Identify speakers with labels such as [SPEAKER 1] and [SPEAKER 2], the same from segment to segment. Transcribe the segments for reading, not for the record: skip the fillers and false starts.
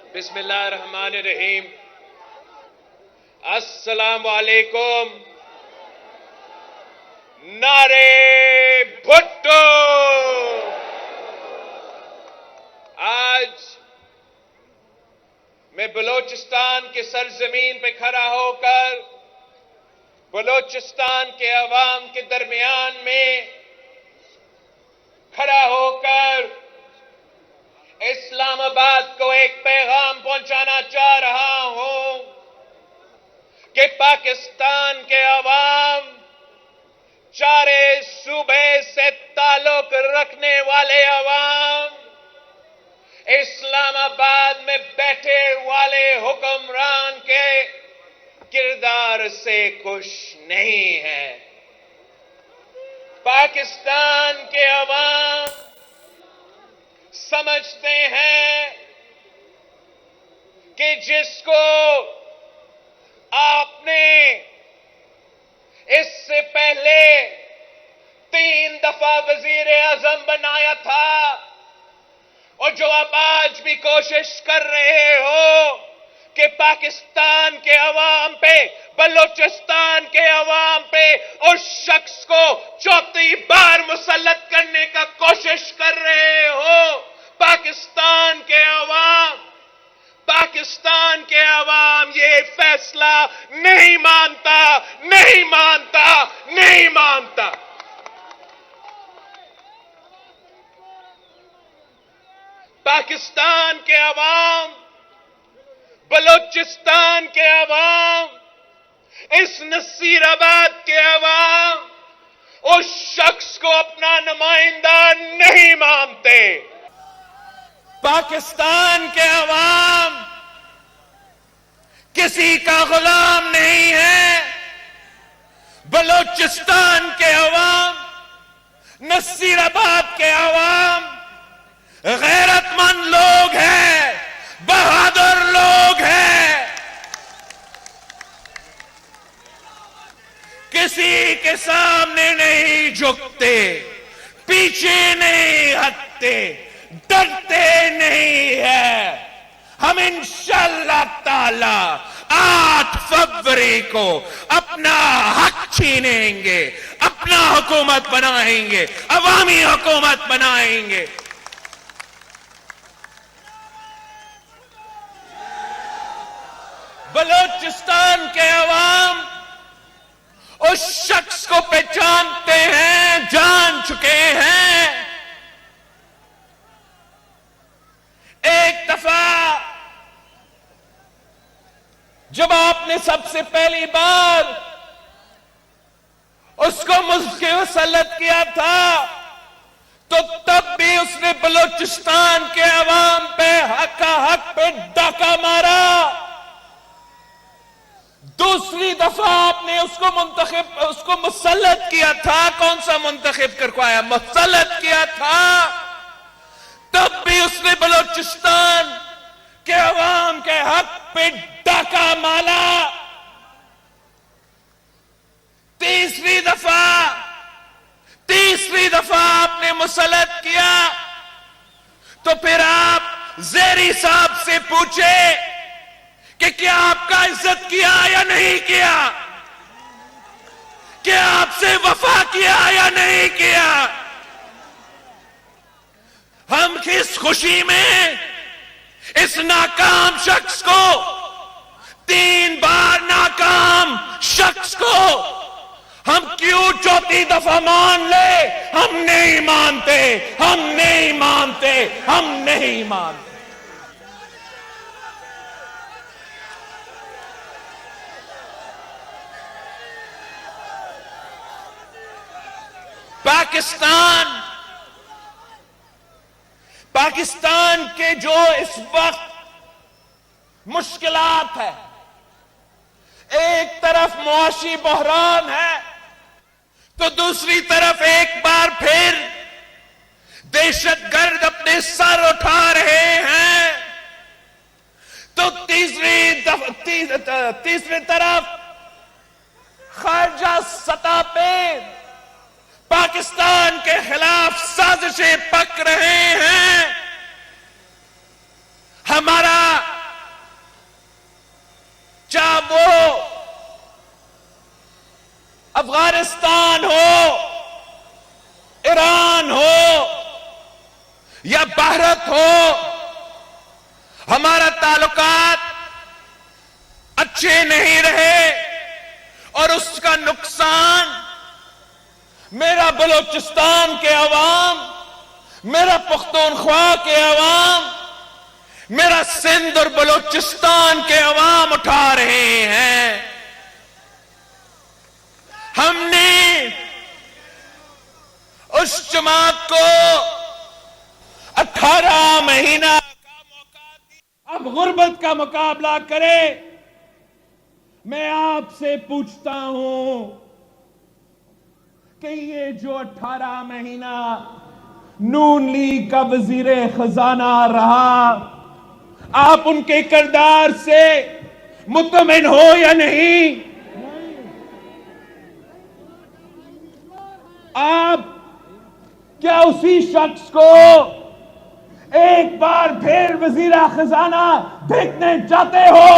[SPEAKER 1] बिस्मिल्लाहिर्रहमानिर्रहीम। अस्सलाम वालेकुम। नारे भुट्टो। आज मैं बलोचिस्तान के सरजमीन पे खड़ा होकर बलोचिस्तान के अवाम के दरमियान में खड़ा होकर इस्लामाबाद को एक पैगाम पहुंचाना चाह रहा हूं कि पाकिस्तान के अवाम, चारे सूबे से ताल्लुक रखने वाले अवाम, इस्लामाबाद में बैठे वाले हुक्मरान के किरदार से खुश नहीं है। पाकिस्तान के अवाम समझते हैं कि जिसको आपने इससे पहले 3 दफा वजीर आजम बनाया था और जो आप आज भी कोशिश कर रहे हो कि पाकिस्तान के अवाम पे, बलोचिस्तान के अवाम पे उस शख्स को चौथी बार मुसल्लत करने का कोशिश कर रहे हो। पाकिस्तान के अवाम ये फैसला नहीं मानता, नहीं मानता, नहीं मानता। पाकिस्तान के अवाम, बलोचिस्तान के अवाम, इस नसीराबाद के अवाम उस शख्स को अपना नुमाइंदा नहीं मानते। पाकिस्तान के अवाम किसी का गुलाम नहीं है। बलोचिस्तान के अवाम, नसीराबाद के अवाम गैरतमंद लोग हैं, बहादुर लोग हैं, किसी के सामने नहीं झुकते, पीछे नहीं हटते, डरते नहीं है। हम इंशाअल्लाह ताला 8 फरवरी को अपना हक छीनेंगे, अपना हुकूमत बनाएंगे, अवामी हुकूमत बनाएंगे। बलोचिस्तान के अवाम उस शख्स को पहचानते हैं, जान चुके हैं। एक दफा जब आपने सबसे पहली बार उसको मुसल्लत किया था तो तब भी उसने बलोचिस्तान के अवाम पे हक पे डाका मारा। दूसरी दफा आपने उसको मुसल्लत किया था। कौन सा मुंतखब करवाया? मुसल्लत किया था। तब भी उसने बलोचिस्तान के अवाम के हक पे डाका मारा। तीसरी दफा आपने मुसल्लत किया तो फिर आप ज़ेरी साहब से पूछे कि क्या आपका इज्जत किया या नहीं किया, क्या आपसे वफा किया या नहीं किया। हम किस खुशी में इस नाकाम शख्स को, 3 बार नाकाम शख्स को हम क्यों चौथी दफा मान ले? हम नहीं मानते, हम नहीं मानते, हम नहीं मानते। पाकिस्तान के जो इस वक्त मुश्किलात है, एक तरफ मुआशी बहरान है तो दूसरी तरफ एक बार फिर दहशतगर्द अपने सर उठा रहे हैं, तो तीसरी तरफ खारजा सतह पे पाकिस्तान के खिलाफ साजिशें पक रहे हैं। हमारा अफगानिस्तान हो, ईरान हो या भारत हो, हमारा ताल्लुकात अच्छे नहीं रहे और उसका नुकसान मेरा बलूचिस्तान के अवाम, मेरा पख्तूनख्वा के अवाम, मेरा सिंध और बलूचिस्तान के अवाम उठा रहे हैं। हमने उस जमात को 18 महीना का मौका दिया, अब गुर्बत का मुकाबला करे। मैं आपसे पूछता हूं कि ये जो 18 महीना नून लीग का वजीर खजाना रहा, आप उनके किरदार से मुतमिन हो या नहीं? आप क्या उसी शख्स को एक बार फिर वजीर खजाना देखने चाहते हो?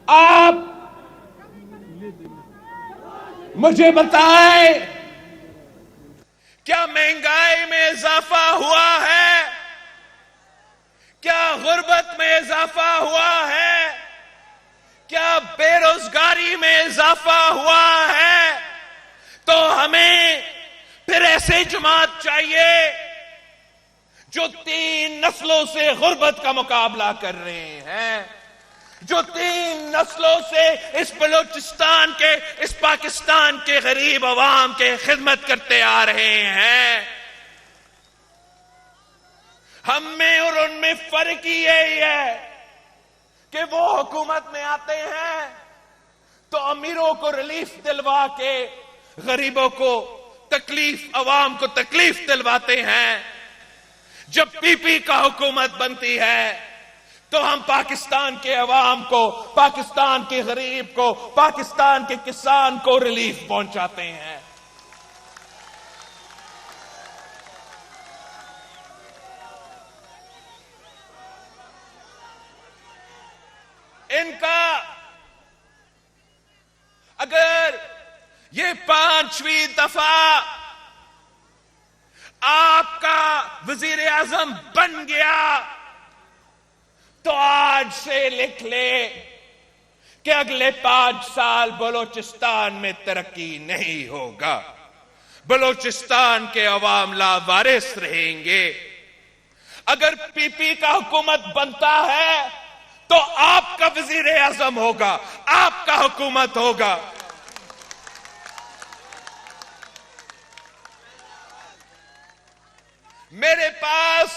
[SPEAKER 1] आप मुझे बताएं, क्या महंगाई में इजाफा हुआ है? क्या गुर्बत में इजाफा हुआ है? क्या बेरोजगारी में इजाफा हुआ है? तो हमें फिर ऐसे जमात चाहिए जो 3 नस्लों से गुर्बत का मुकाबला कर रहे हैं, जो 3 नस्लों से इस बलूचिस्तान के, इस पाकिस्तान के गरीब अवाम के खिदमत करते आ रहे हैं। हम में और उनमें फर्क ही यही है कि वो हुकूमत में आते हैं तो अमीरों को रिलीफ दिलवा के गरीबों को तकलीफ, अवाम को तकलीफ दिलवाते हैं। जब पीपी का हुकूमत बनती है तो हम पाकिस्तान के अवाम को, पाकिस्तान के गरीब को, पाकिस्तान के किसान को रिलीफ पहुंचाते हैं। इनका अगर ये 5वीं दफा आपका वजीर आजम बन गया तो आज से लिख ले कि अगले 5 साल बलूचिस्तान में तरक्की नहीं होगा, बलूचिस्तान के अवाम लावारिस रहेंगे। अगर पीपी का हुकूमत बनता है तो आपका वजीर आजम होगा, आपका हुकूमत होगा। मेरे पास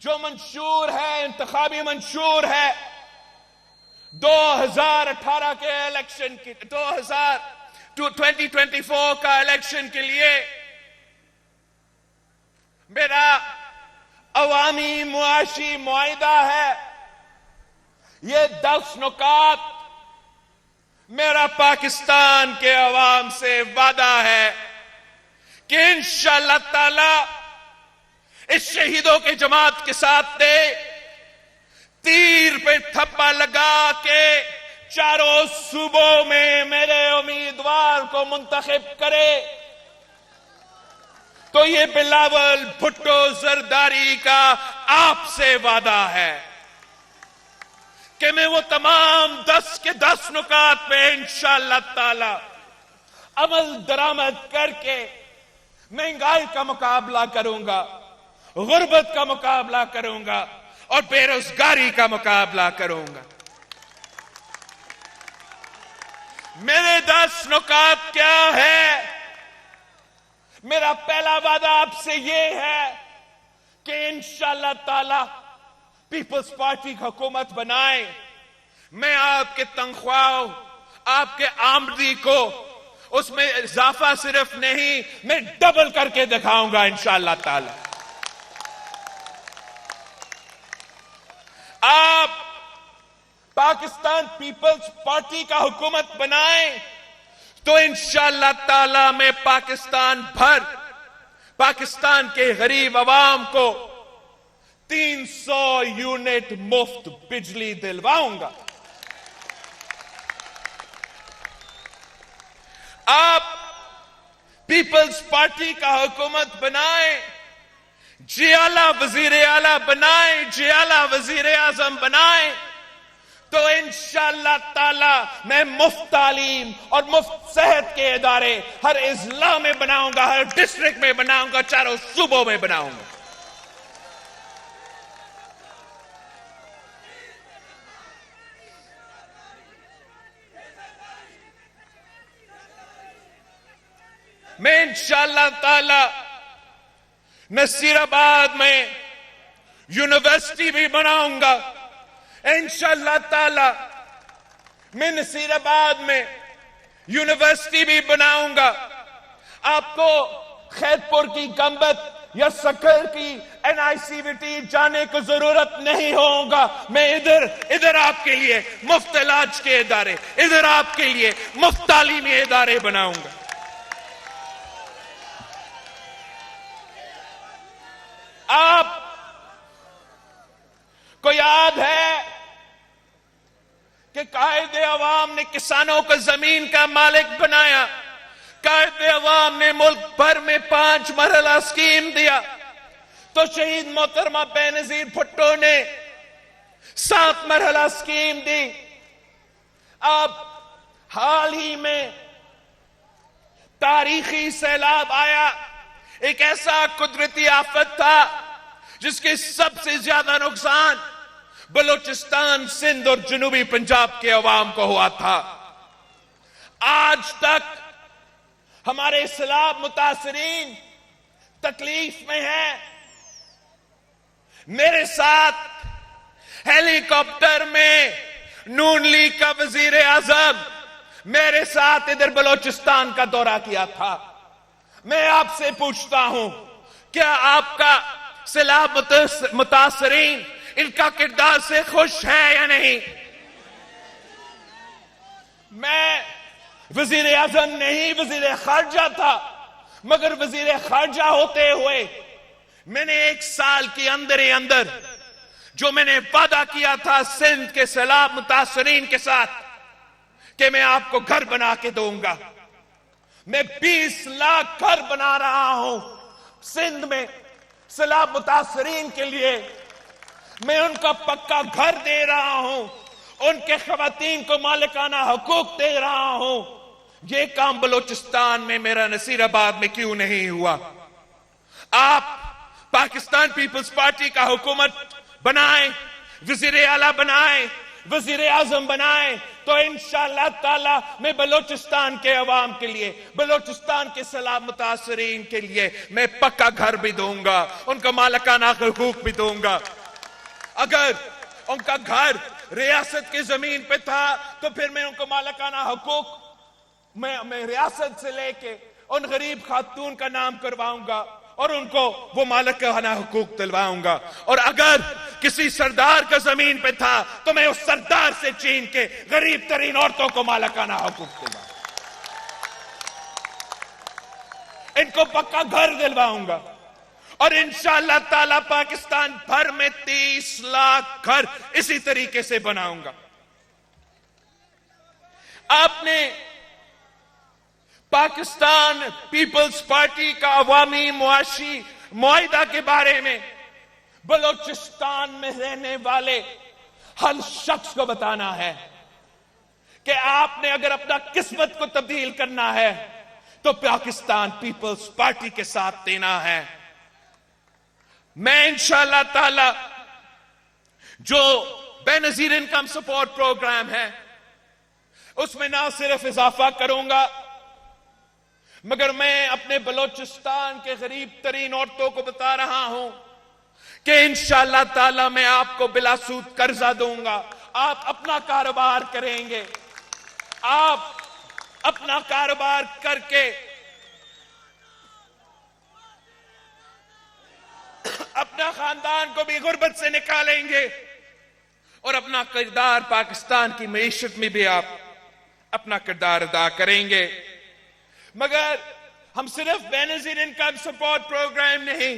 [SPEAKER 1] जो मंशूर है, इंतखाबी मंशूर है 2018 के इलेक्शन की, 2024 का इलेक्शन के लिए मेरा अवामी मुआशी मुआहिदा है। ये 10 नुकात मेरा पाकिस्तान के अवाम से वादा है कि इंशाअल्लाह ताला इस शहीदों के जमात के साथ दे तीर पे थप्पा लगा के चारों सूबों में मेरे उम्मीदवार को मुंतखब करे तो ये बिलावल भुट्टो जरदारी का आपसे वादा है कि मैं वो तमाम 10 के 10 नुकात पे इंशाअल्लाह ताला अमल दरामद करके महंगाई का मुकाबला करूंगा, गुर्बत का मुकाबला करूंगा और बेरोजगारी का मुकाबला करूंगा। मेरे 10 नुकात क्या है? मेरा पहला वादा आपसे यह है कि इंशाअल्लाह ताला पीपल्स पार्टी की हुकूमत बनाए। मैं आपके तनख्वाह, आपके आमदनी को उसमें इजाफा सिर्फ नहीं, मैं डबल करके दिखाऊंगा इंशाअल्लाह ताला। आप पाकिस्तान पीपल्स पार्टी का हुकूमत बनाएं तो इंशाअल्लाह ताला मैं पाकिस्तान भर, पाकिस्तान के गरीब अवाम को 300 यूनिट मुफ्त बिजली दिलवाऊंगा। आप पीपल्स पार्टी का हुकूमत बनाएं, जियाला वजीर आला बनाएं, जियाला वजीर आजम बनाएं, तो इंशाअल्लाह ताला मैं मुफ्त तालीम और मुफ्त सेहत के इदारे हर इजला में बनाऊंगा, हर डिस्ट्रिक्ट में बनाऊंगा, चारों सूबों में बनाऊंगा। मैं इंशाअल्लाह ताला नसीराबाद में यूनिवर्सिटी भी बनाऊंगा। इंशाअल्लाह ताला मैं नसीराबाद में यूनिवर्सिटी भी बनाऊंगा। आपको खैरपुर की गंबत या सकर की NICVT जाने को जरूरत नहीं होगा। मैं इधर आपके लिए मुफ्त इलाज के इदारे, इधर आपके लिए मुफ्त तालीमी इदारे बनाऊंगा। आप को याद है कि कायदे अवाम ने किसानों को जमीन का मालिक बनाया। कायदे अवाम ने मुल्क भर में 5 मरहला स्कीम दिया, तो शहीद मोहतरमा बेनजीर भुट्टो ने 7 मरहला स्कीम दी। अब हाल ही में तारीखी सैलाब आया, एक ऐसा कुदरती आफत था जिसके सबसे ज्यादा नुकसान बलूचिस्तान, सिंध और जनूबी पंजाब के अवाम को हुआ था। आज तक हमारे सैलाब मुतासरीन तकलीफ में हैं। मेरे साथ हेलीकॉप्टर में नून लीग का वजीर आजम मेरे साथ इधर बलूचिस्तान का दौरा किया था। मैं आपसे पूछता हूं, क्या आपका सैलाब मुतासरीन इनका किरदार से खुश है या नहीं? मैं वजीर आजम नहीं, वजीर खारजा था, मगर वजीर खारजा होते हुए मैंने 1 साल के अंदर ही अंदर जो मैंने वादा किया था सिंध के सैलाब मुतासरीन के साथ कि मैं आपको घर बना के दूंगा, मैं 20 लाख घर बना रहा हूं सिंध में सैलाब मुतासरीन के लिए। मैं उनका पक्का घर दे रहा हूं, उनके खवातीन को मालिकाना हुकूक दे रहा हूं। ये काम बलूचिस्तान में, मेरा नसीराबाद में क्यों नहीं हुआ? आप पाकिस्तान पीपल्स पार्टी का हुकूमत बनाएं, वजीर आला बनाएं, वजीर आजम बनाएं, तो इंशाअल्लाह ताला मैं बलूचिस्तान के अवाम के लिए, बलूचिस्तान के सैलाब मुतासरीन के लिए मैं पक्का घर भी दूंगा, उनका मालिकाना हुकूक भी दूंगा। अगर उनका घर रियासत की जमीन पे था तो फिर मैं उनको मालिकाना हुकूक मैं रियासत से लेके उन गरीब खातून का नाम करवाऊंगा और उनको वो मालिकाना हुकूक दिलवाऊंगा। और अगर किसी सरदार का जमीन पे था तो मैं उस सरदार से छीन के गरीब तरीन औरतों को मालिकाना हुकूक दिलवाऊंगा, इनको पक्का घर दिलवाऊंगा। और इंशाअल्लाह ताला पाकिस्तान भर में 30 लाख घर इसी तरीके से बनाऊंगा। आपने पाकिस्तान पीपल्स पार्टी का अवामी मुआशी मुआहिदा के बारे में बलूचिस्तान में रहने वाले हर शख्स को बताना है कि आपने अगर अपना किस्मत को तब्दील करना है तो पाकिस्तान पीपल्स पार्टी के साथ देना है। मैं इंशाअल्लाह ताला जो बेनजीर इनकम सपोर्ट प्रोग्राम है उसमें ना सिर्फ इजाफा करूंगा, मगर मैं अपने बलूचिस्तान के गरीब तरीन औरतों को बता रहा हूं कि इंशाअल्लाह ताला मैं आपको बिलासूद कर्जा दूंगा। आप अपना कारोबार करेंगे, आप अपना कारोबार करके अपना खानदान को भी गुर्बत से निकालेंगे और अपना किरदार पाकिस्तान की मईशत में भी आप अपना किरदार अदा करेंगे। मगर हम सिर्फ बेनजीर इनकम सपोर्ट प्रोग्राम नहीं,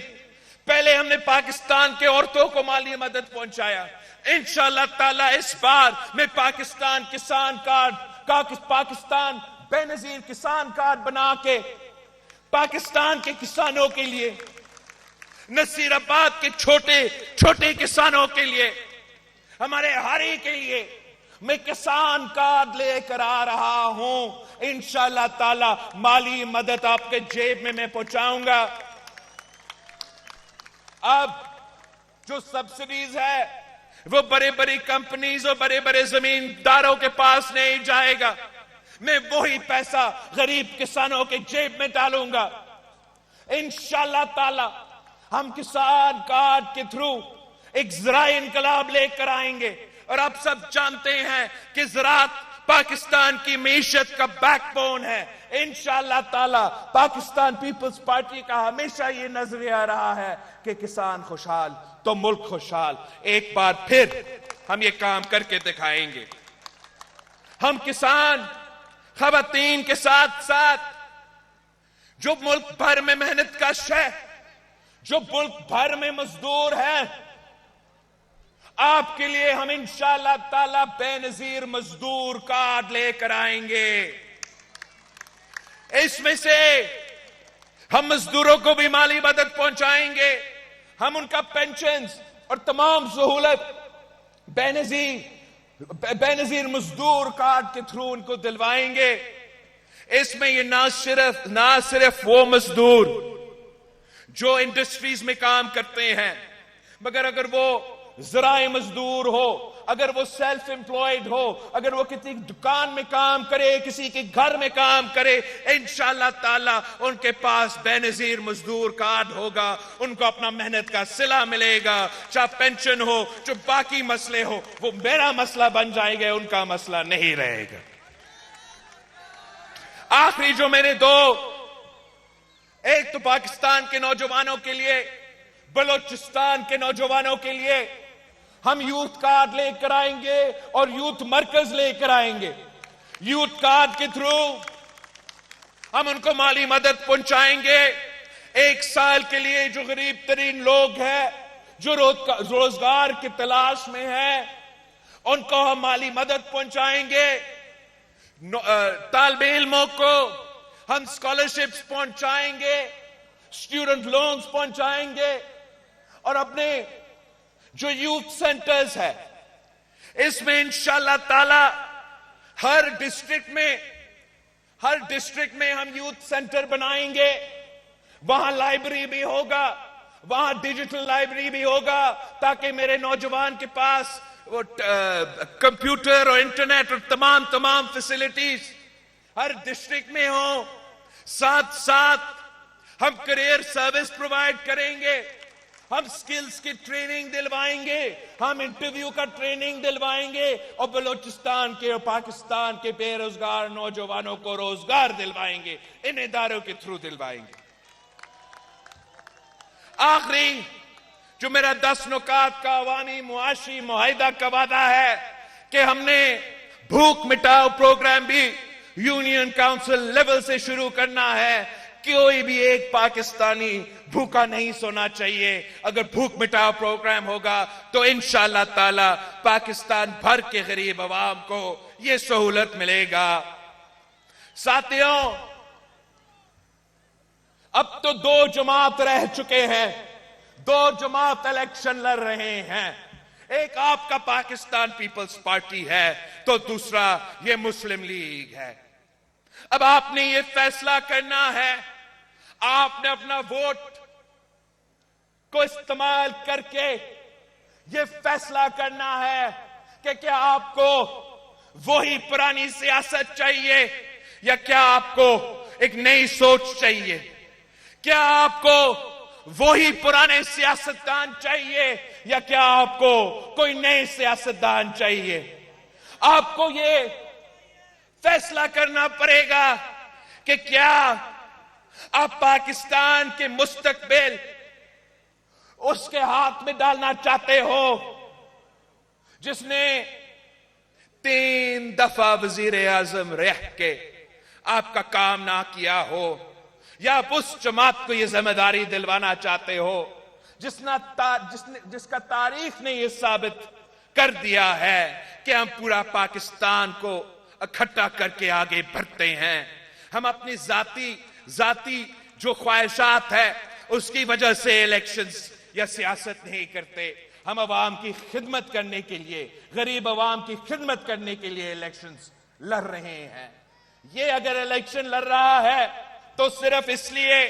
[SPEAKER 1] पहले हमने पाकिस्तान के औरतों को माली मदद पहुंचाया। इंशाअल्लाह ताला इस बार मैं पाकिस्तान किसान कार्ड का, पाकिस्तान बेनजीर किसान कार्ड बना के पाकिस्तान के किसानों के लिए, नसीराबाद के छोटे छोटे किसानों के लिए, हमारे हारी के लिए मैं किसान कार्ड लेकर आ रहा हूं। इंशाअल्लाह ताला माली मदद आपके जेब में मैं पहुंचाऊंगा। अब जो सब्सिडीज है वो बड़े बड़ी कंपनीज और बड़े बड़े जमींदारों के पास नहीं जाएगा, मैं वही पैसा गरीब किसानों के जेब में डालूंगा। इंशाअल्लाह ताला हम किसान कार्ड के थ्रू एक ज़राई इनकलाब लेकर आएंगे। और आप सब जानते हैं कि ज़राअत पाकिस्तान की मीशत का बैकबोन है। इंशाअल्लाह ताला पाकिस्तान पीपल्स पार्टी का हमेशा ये नजरिया रहा है कि किसान खुशहाल तो मुल्क खुशहाल। एक बार फिर हम ये काम करके दिखाएंगे। हम किसान खवातीन के साथ साथ जो मुल्क भर में मेहनत कश है, जो मुल्क भर में मजदूर है, आपके लिए हम इंशाअल्लाह ताला बेनजीर मजदूर कार्ड लेकर आएंगे। इसमें से हम मजदूरों को भी माली मदद पहुंचाएंगे। हम उनका पेंशन और तमाम सहूलत बेनजीर मजदूर कार्ड के थ्रू उनको दिलवाएंगे। इसमें ये ना सिर्फ वो मजदूर जो इंडस्ट्रीज में काम करते हैं, मगर अगर वो ज़राई मजदूर हो, अगर वो सेल्फ एम्प्लॉयड हो, अगर वो किसी दुकान में काम करे, किसी के घर में काम करे, इंशाअल्लाह ताला उनके पास बेनजीर मजदूर कार्ड होगा। उनको अपना मेहनत का सिला मिलेगा, चाहे पेंशन हो, जो बाकी मसले हो वो मेरा मसला बन जाएगा, उनका मसला नहीं रहेगा। आखिरी जो मेरे दो, एक तो पाकिस्तान के नौजवानों के लिए, बलोचिस्तान के नौजवानों के लिए हम यूथ कार्ड लेकर आएंगे और यूथ मरकज लेकर आएंगे। यूथ कार्ड के थ्रू हम उनको माली मदद पहुंचाएंगे। एक साल के लिए जो गरीब तरीन लोग हैं, जो रोजगार की तलाश में है, उनको हम माली मदद पहुंचाएंगे। तालिबे इल्मों को हम स्कॉलरशिप्स पहुंचाएंगे, स्टूडेंट लोन्स पहुंचाएंगे। और अपने जो यूथ सेंटर्स है, इसमें इंशाअल्लाह ताला हर डिस्ट्रिक्ट में हम यूथ सेंटर बनाएंगे। वहां लाइब्रेरी भी होगा, वहां डिजिटल लाइब्रेरी भी होगा, ताकि मेरे नौजवान के पास वो कंप्यूटर और इंटरनेट और तमाम फैसिलिटीज हर डिस्ट्रिक्ट में हो। साथ साथ हम करियर सर्विस प्रोवाइड करेंगे, हम स्किल्स की ट्रेनिंग दिलवाएंगे, हम इंटरव्यू का ट्रेनिंग दिलवाएंगे और बलोचिस्तान के और पाकिस्तान के बेरोजगार नौजवानों को रोजगार दिलवाएंगे, इन इदारों के थ्रू दिलवाएंगे। आखिरी जो मेरा 10 नुकात का अवामी मुआशी मुआहिदा का वादा है कि हमने भूख मिटाओ प्रोग्राम भी यूनियन काउंसिल लेवल से शुरू करना है। कोई भी एक पाकिस्तानी भूखा नहीं सोना चाहिए। अगर भूख मिटाओ प्रोग्राम होगा तो इंशाअल्लाह ताला पाकिस्तान भर के गरीब अवाम को यह सहूलत मिलेगा। साथियों, अब तो 2 जमात रह चुके हैं, 2 जमात इलेक्शन लड़ रहे हैं। एक आपका पाकिस्तान पीपल्स पार्टी है तो दूसरा ये मुस्लिम लीग है। अब आपने ये फैसला करना है, आपने अपना वोट को इस्तेमाल करके ये फैसला करना है कि क्या आपको वही पुरानी सियासत चाहिए या क्या आपको एक नई सोच चाहिए। क्या आपको वही पुराने सियासतदान चाहिए या क्या आपको कोई नए सियासतदान चाहिए। आपको ये फैसला करना पड़ेगा कि क्या आप पाकिस्तान के मुस्तकबिल उसके हाथ में डालना चाहते हो जिसने 3 दफा वजीर आजम रह के आपका काम ना किया हो, या आप उस जमात को यह जिम्मेदारी दिलवाना चाहते हो जिसका तारीख ने यह साबित कर दिया है कि हम पूरा पाकिस्तान को इकट्ठा करके आगे बढ़ते हैं। हम अपनी जाती जो ख्वाहिशात है उसकी वजह से इलेक्शंस या सियासत नहीं करते। हम अवाम की खिदमत करने के लिए, गरीब अवाम की खिदमत करने के लिए इलेक्शंस लड़ रहे हैं। ये अगर इलेक्शन लड़ रहा है तो सिर्फ इसलिए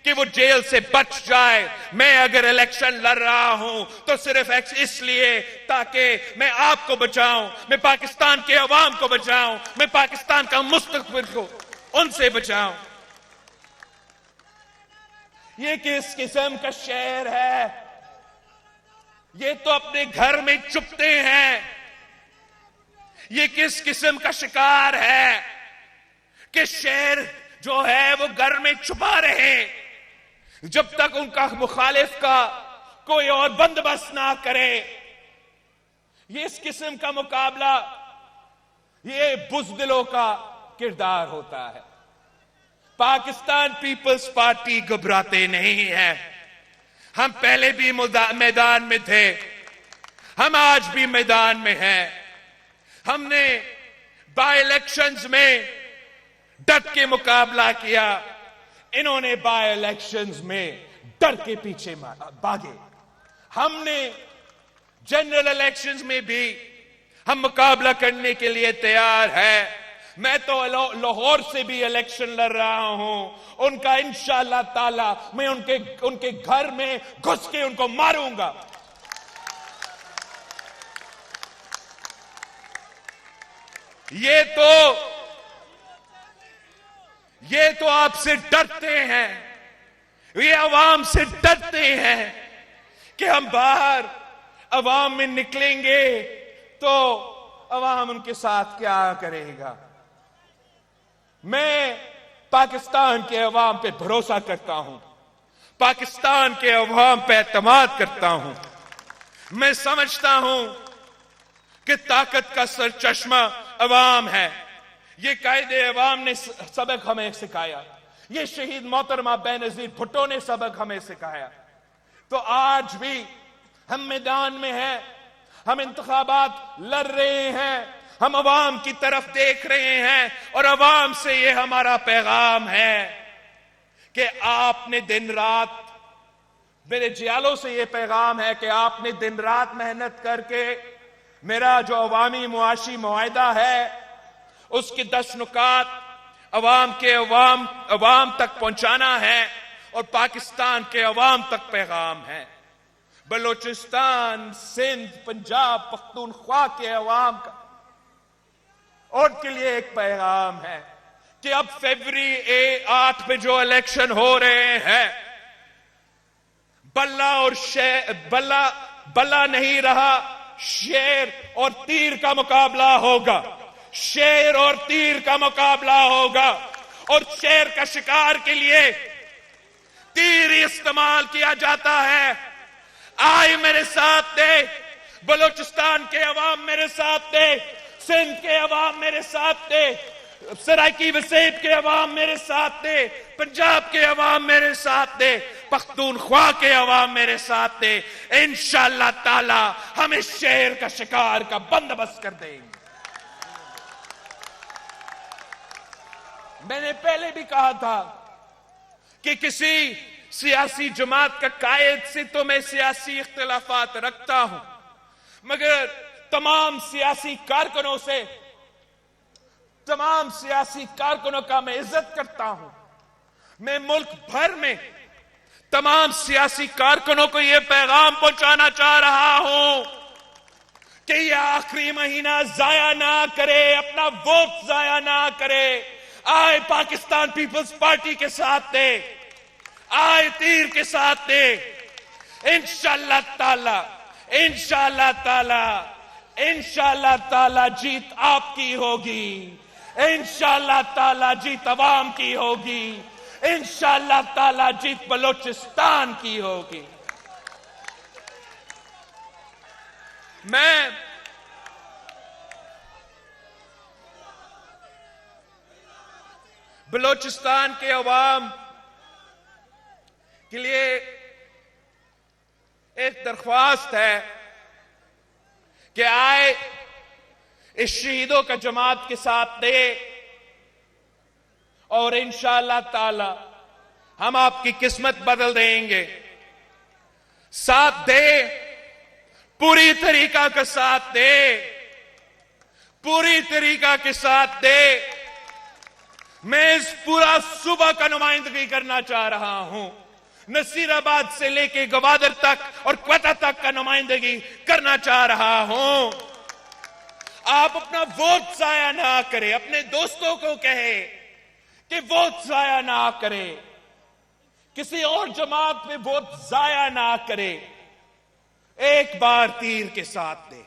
[SPEAKER 1] कि वो जेल से बच जाए। मैं अगर इलेक्शन लड़ रहा हूं तो सिर्फ इसलिए ताकि मैं आपको बचाऊं, मैं पाकिस्तान के अवाम को बचाऊं, मैं पाकिस्तान का मुस्तकबिल को उनसे बचाऊं। ये किस किस्म का शेर है? ये तो अपने घर में चुपते हैं। ये किस किस्म का शिकार है कि शेर जो है वो घर में छुपा रहे जब तक उनका मुखालिफ का कोई और बंदोबस्त ना करे। ये इस किस्म का मुकाबला ये बुज़दिलों का किरदार होता है। पाकिस्तान पीपल्स पार्टी घबराते नहीं है। हम पहले भी मैदान में थे, हम आज भी मैदान में हैं। हमने बाय इलेक्शंस में डट के मुकाबला किया, इन्होंने बाय इलेक्शंस में डर के पीछे भागे। हमने जनरल इलेक्शंस में भी हम मुकाबला करने के लिए तैयार है। मैं तो लाहौर से भी इलेक्शन लड़ रहा हूं। उनका इंशाअल्लाह ताला मैं उनके घर में घुस के उनको मारूंगा। ये तो आपसे डरते हैं, ये अवाम से डरते हैं कि हम बाहर अवाम में निकलेंगे तो अवाम उनके साथ क्या करेगा। मैं पाकिस्तान के अवाम पे भरोसा करता हूं, पाकिस्तान के अवाम पे एतमाद करता हूं। मैं समझता हूं कि ताकत का सरचश्मा अवाम है। ये कायदे अवाम ने सबक हमें सिखाया, ये शहीद मोहतरमा बेनजीर भुट्टो ने सबक हमें सिखाया। तो आज भी हम मैदान में हैं, हम इंतखाबात लड़ रहे हैं, हम अवाम की तरफ देख रहे हैं और अवाम से ये हमारा पैगाम है कि आपने दिन रात, मेरे जियालों से ये पैगाम है कि आपने दिन रात मेहनत करके मेरा जो अवामी मुआशी मुआहिदा है उसके 10 नुकात अवाम तक पहुंचाना है और पाकिस्तान के अवाम तक पैगाम है। बलोचिस्तान, सिंध, पंजाब, पख्तूनख्वा के अवाम का उनके लिए एक पैगाम है कि अब फरवरी 8 में जो इलेक्शन हो रहे हैं, बल्ला नहीं रहा, शेर और तीर का मुकाबला होगा। शेर और तीर का मुकाबला होगा और शेर का शिकार के लिए तीर इस्तेमाल किया जाता है। आए मेरे साथ दे, बलोचिस्तान के अवाम मेरे साथ दे, सिंध के अवाम मेरे साथ दे, सराइकी वसीब के अवाम मेरे साथ दे, पंजाब के अवाम मेरे साथ दे, पख्तूनख्वा के अवाम मेरे साथ दे। इंशाअल्लाह ताला हम इस शेर का शिकार का बंदोबस्त कर देंगे। मैंने पहले भी कहा था कि किसी सियासी जमात का कायद से तो मैं सियासी इख्तिलाफात रखता हूं, मगर तमाम सियासी कारकुनों का मैं इज्जत करता हूं। मैं मुल्क भर में तमाम सियासी कारकुनों को यह पैगाम पहुंचाना चाह रहा हूं कि यह आखिरी महीना जाया ना करे, अपना वोट जाया ना करे। आए पाकिस्तान पीपल्स पार्टी के साथ दे, आए तीर के साथ दे। इंशाअल्लाह ताला जीत आपकी होगी, इंशाअल्लाह ताला जीत अवाम की होगी, इंशाअल्लाह ताला जीत बलोचिस्तान की होगी। मैं बलोचिस्तान के अवाम के लिए एक दरख्वास्त है कि आए इस शहीदों का जमात के साथ दे और इंशाअल्लाह ताला हम आपकी किस्मत बदल देंगे। साथ दे, पूरी तरीका का साथ दे, पूरी तरीका के साथ दे। मैं इस पूरा सूबा का नुमाइंदगी करना चाह रहा हूं, नसीराबाद से लेके गवादर तक और क्वेटा तक का नुमाइंदगी करना चाह रहा हूं। आप अपना वोट जाया ना करें, अपने दोस्तों को कहे कि वोट जाया ना करे, किसी और जमात में वोट जाया ना करे, एक बार तीर के साथ दे।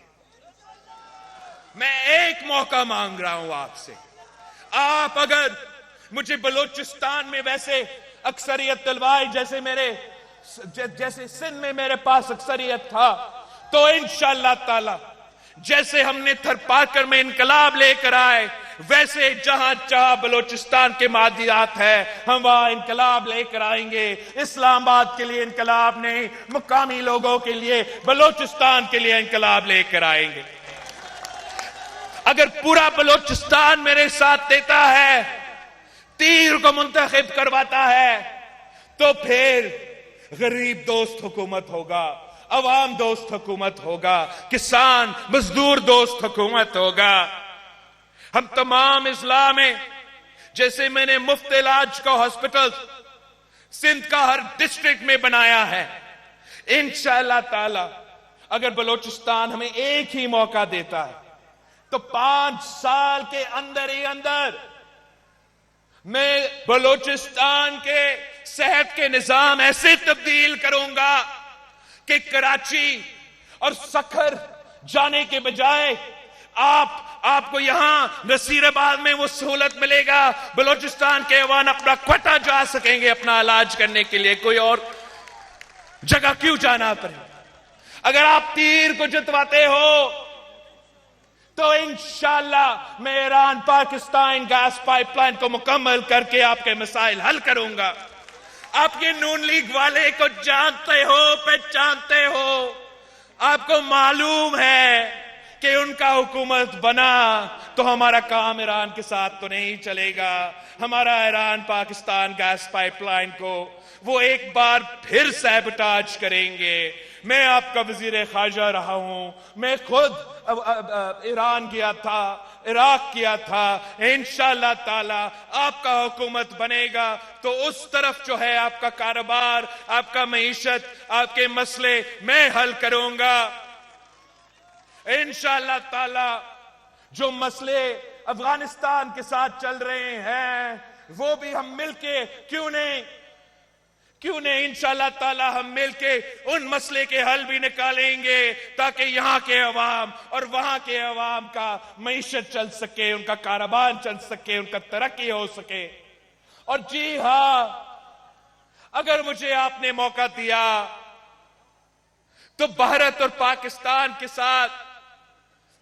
[SPEAKER 1] मैं एक मौका मांग रहा हूं आपसे, आप अगर मुझे बलूचिस्तान में वैसे अक्सरियत दिलवाई जैसे सिंध में मेरे पास अक्सरियत था, तो इंशाअल्लाह ताला जैसे हमने थरपाकर में इनकलाब लेकर आए, वैसे जहां चाह बलूचिस्तान के मादियात है हम वहां इनकलाब लेकर आएंगे। इस्लामाबाद के लिए इनकलाब नहीं, मुकामी लोगों के लिए, बलूचिस्तान के लिए इनकलाब लेकर आएंगे। अगर पूरा बलूचिस्तान मेरे साथ देता है, तीर को मुंतखब करवाता है, तो फिर गरीब दोस्त हुकूमत होगा, अवाम दोस्त हुकूमत होगा, किसान मजदूर दोस्त हुकूमत होगा। हम तमाम इस्लाम में, जैसे मैंने मुफ्त इलाज का हॉस्पिटल सिंध का हर डिस्ट्रिक्ट में बनाया है, इंशाअल्लाह ताला अगर बलूचिस्तान हमें एक ही मौका देता है तो 5 साल के अंदर ही अंदर मैं बलूचिस्तान के सेहत के निजाम ऐसे तब्दील करूंगा कि कराची और सखर जाने के बजाय आपको यहां नसीराबाद में वो सहूलत मिलेगा, बलूचिस्तान के अवान अपना क्वेटा जा सकेंगे अपना इलाज करने के लिए, कोई और जगह क्यों जाना पड़े। अगर आप तीर को जितवाते हो तो इंशाअल्लाह मैं ईरान पाकिस्तान गैस पाइपलाइन को मुकम्मल करके आपके मसाइल हल करूंगा। आपके नून लीग वाले को जानते हो, पहचानते हो, आपको मालूम है कि उनका हुकूमत बना तो हमारा काम ईरान के साथ तो नहीं चलेगा। हमारा ईरान पाकिस्तान गैस पाइपलाइन को वो एक बार फिर सैबोटाज करेंगे। मैं आपका वजीर खारजा रहा हूं, मैं खुद ईरान गया था, इराक किया था। इंशाअल्लाह ताला आपका हुकूमत बनेगा तो उस तरफ जो है आपका कारोबार, आपका मईशत, आपके मसले मैं हल करूंगा। इंशाअल्लाह ताला जो मसले अफगानिस्तान के साथ चल रहे हैं वो भी हम मिलके क्यों नहीं इंशाअल्लाह ताला हम मिलके उन मसले के हल भी निकालेंगे ताकि यहां के अवाम और वहां के अवाम का मईशत चल सके, उनका कारोबार चल सके, उनका तरक्की हो सके। और जी हां, अगर मुझे आपने मौका दिया तो भारत और पाकिस्तान के साथ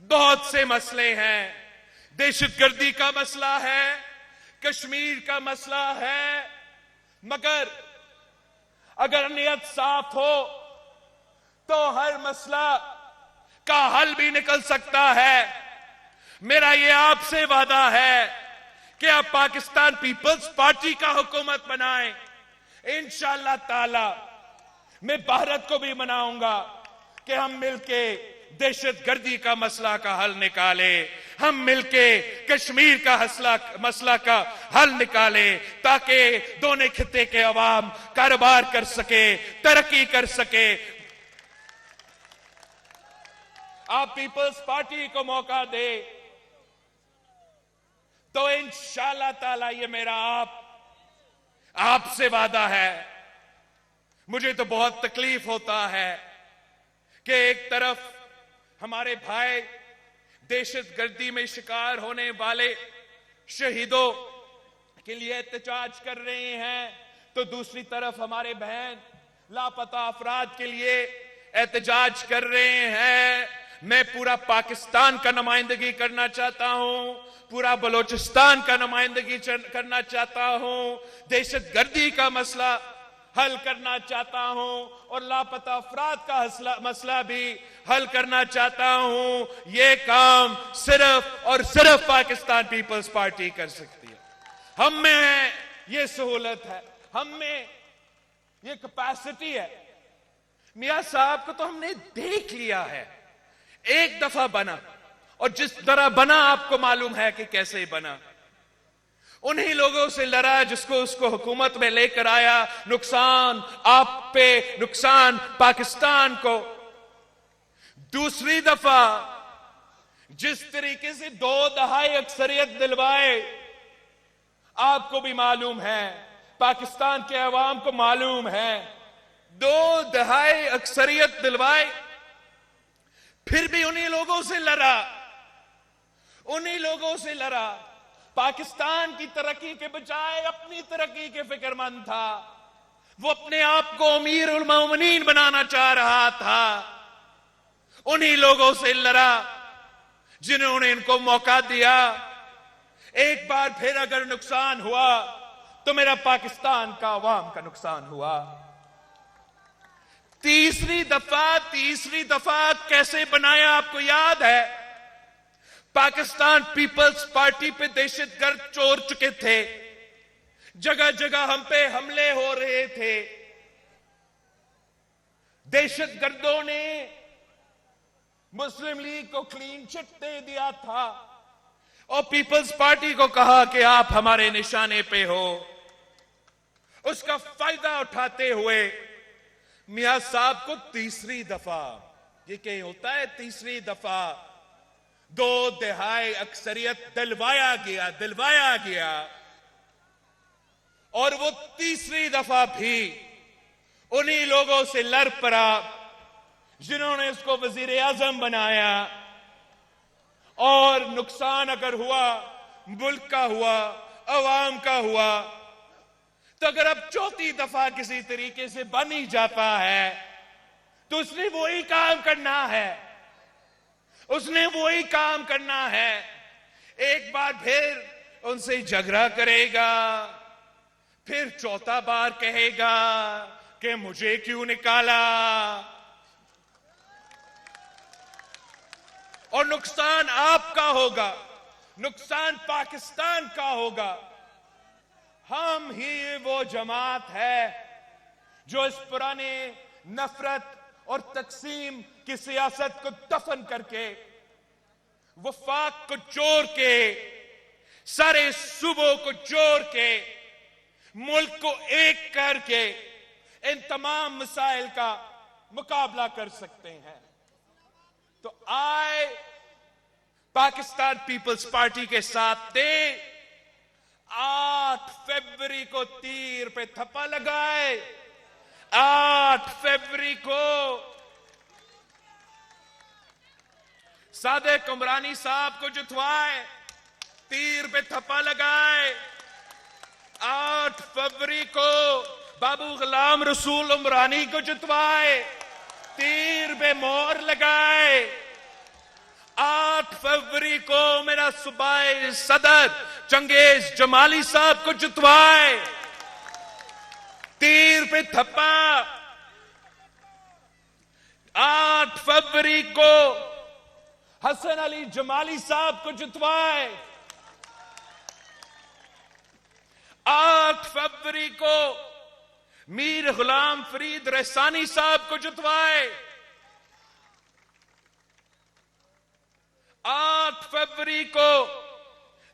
[SPEAKER 1] बहुत से मसले हैं। दहशतगर्दी का मसला है, कश्मीर का मसला है, मगर अगर नियत साफ हो तो हर मसला का हल भी निकल सकता है। मेरा ये आपसे वादा है कि आप पाकिस्तान पीपल्स पार्टी का हुकूमत बनाएं। इंशाअल्लाह ताला मैं भारत को भी मनाऊंगा कि हम मिलके दहशतगर्दी का मसला का हल निकाले, हम मिलके कश्मीर का मसला का हल निकाले ताकि दोनों खित्ते के अवाम कारोबार कर सके, तरक्की कर सके। आप पीपल्स पार्टी को मौका दे तो इंशाअल्लाह ताला ये मेरा आपसे वादा है। मुझे तो बहुत तकलीफ होता है कि एक तरफ हमारे भाई दहशतगर्दी में शिकार होने वाले शहीदों के लिए एहतजाज कर रहे हैं, तो दूसरी तरफ हमारे बहन लापता अफराद के लिए एहतजाज कर रहे हैं। मैं पूरा पाकिस्तान का नुमाइंदगी करना चाहता हूं, पूरा बलूचिस्तान का नुमाइंदगी करना चाहता हूं, दहशतगर्दी का मसला हल करना चाहता हूं और लापता अफराद का मसला भी हल करना चाहता हूं। यह काम सिर्फ और सिर्फ पाकिस्तान पीपल्स पार्टी कर सकती है। हम में है ये सहूलत है, हम में ये कैपेसिटी है। मियां साहब को तो हमने देख लिया है, एक दफा बना, और जिस तरह बना आपको मालूम है कि कैसे बना। उन्हीं लोगों से लड़ा जिसको उसको हुकूमत में लेकर आया। नुकसान आप पे, नुकसान पाकिस्तान को। दूसरी दफा जिस तरीके से 2 दहाई अक्सरियत दिलवाए, आपको भी मालूम है, पाकिस्तान के अवाम को मालूम है, 2 दहाई अक्सरियत दिलवाए, फिर भी उन्हीं लोगों से लड़ा, उन्हीं लोगों से लड़ा। पाकिस्तान की तरक्की के बजाय अपनी तरक्की के फिक्रमंद था। वो अपने आप को अमीर उल मोमिनीन बनाना चाह रहा था। उन्हीं लोगों से लड़ा जिन्होंने इनको मौका दिया। एक बार फिर अगर नुकसान हुआ तो मेरा पाकिस्तान का अवाम का नुकसान हुआ। तीसरी दफा कैसे बनाया आपको याद है? पाकिस्तान पीपल्स पार्टी पे दहशतगर्द चोर चुके थे, जगह जगह हम पे हमले हो रहे थे। दहशतगर्दों ने मुस्लिम लीग को क्लीन चिट दे दिया था और पीपल्स पार्टी को कहा कि आप हमारे निशाने पे हो। उसका फायदा उठाते हुए मियां साहब को तीसरी दफा, ये क्या होता है तीसरी दफा, 2 दहाई अक्सरियत दिलवाया गया। और वो तीसरी दफा भी उन्हीं लोगों से लड़ पड़ा जिन्होंने इसको वजीर आजम बनाया। और नुकसान अगर हुआ, मुल्क का हुआ, अवाम का हुआ, तो अगर अब चौथी दफा किसी तरीके से बन ही जाता है तो उसने वही काम करना है, उसने वही काम करना है। एक बार फिर उनसे झगड़ा करेगा, फिर चौथा बार कहेगा कि मुझे क्यों निकाला, और नुकसान आपका होगा, नुकसान पाकिस्तान का होगा। हम ही वो जमात है जो इस पुराने नफरत और तकसीम की सियासत को दफन करके, वफाक को जोड़ के, सारे सूबों को जोड़ के, मुल्क को एक करके इन तमाम मसाइल का मुकाबला कर सकते हैं। तो आए पाकिस्तान पीपल्स पार्टी के साथ थे। 8 फरवरी को तीर पे थप्पा लगाए, 8 फरवरी को सादिक उमरानी साहब को जितवाए, तीर पे थप्पा लगाए। 8 फरवरी को बाबू गुलाम रसूल उमरानी को जितवाए, तीर पे मोहर लगाए। 8 फरवरी को मेरा सूबाई सदर चंगेज जमाली साहब को जितवाए, तीर पे थप्पा। 8 फरवरी को हसन अली जमाली साहब को जितवाए। 8 फरवरी को मीर गुलाम फरीद रहसानी साहब को जितवाए। 8 फरवरी को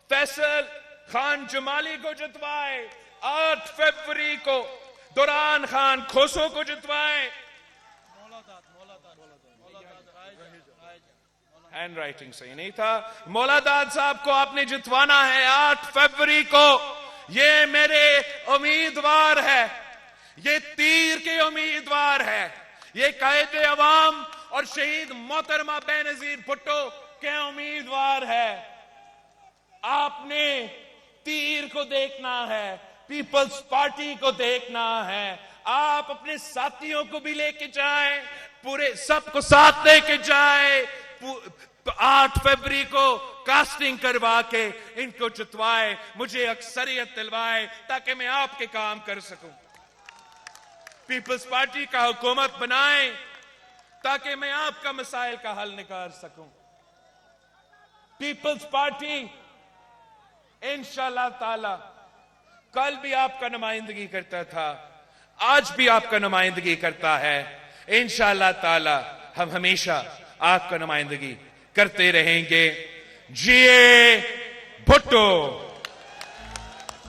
[SPEAKER 1] फैसल खान जमाली को जितवाए। 8 फरवरी को दुरान खान खोसो को जितवाए। हैंड राइटिंग सही नहीं था। मौलादाद साहब को आपने जितवाना है 8 फरवरी को। ये मेरे उम्मीदवार है, ये तीर के उम्मीदवार है, ये कायद अवाम और शहीद मोहतरमा बेनजीर भुट्टो के उम्मीदवार है। आपने तीर को देखना है, पीपल्स पार्टी को देखना है। आप अपने साथियों को भी लेके जाएं, पूरे सबको साथ लेके जाएं। 8 फरवरी को कास्टिंग करवा के इनको जितवाए, मुझे अक्सरियत दिलवाए ताकि मैं आपके काम कर सकूं। पीपल्स पार्टी का हुकूमत बनाएं, ताकि मैं आपका मसाइल का हल निकाल सकूं। पीपल्स पार्टी इंशाअल्लाह ताला कल भी आपका नुमाइंदगी करता था, आज भी आपका नुमाइंदगी करता है। इंशाअल्लाह ताला हम हमेशा आपका नुमाइंदगी करते रहेंगे। जिए भुट्टो।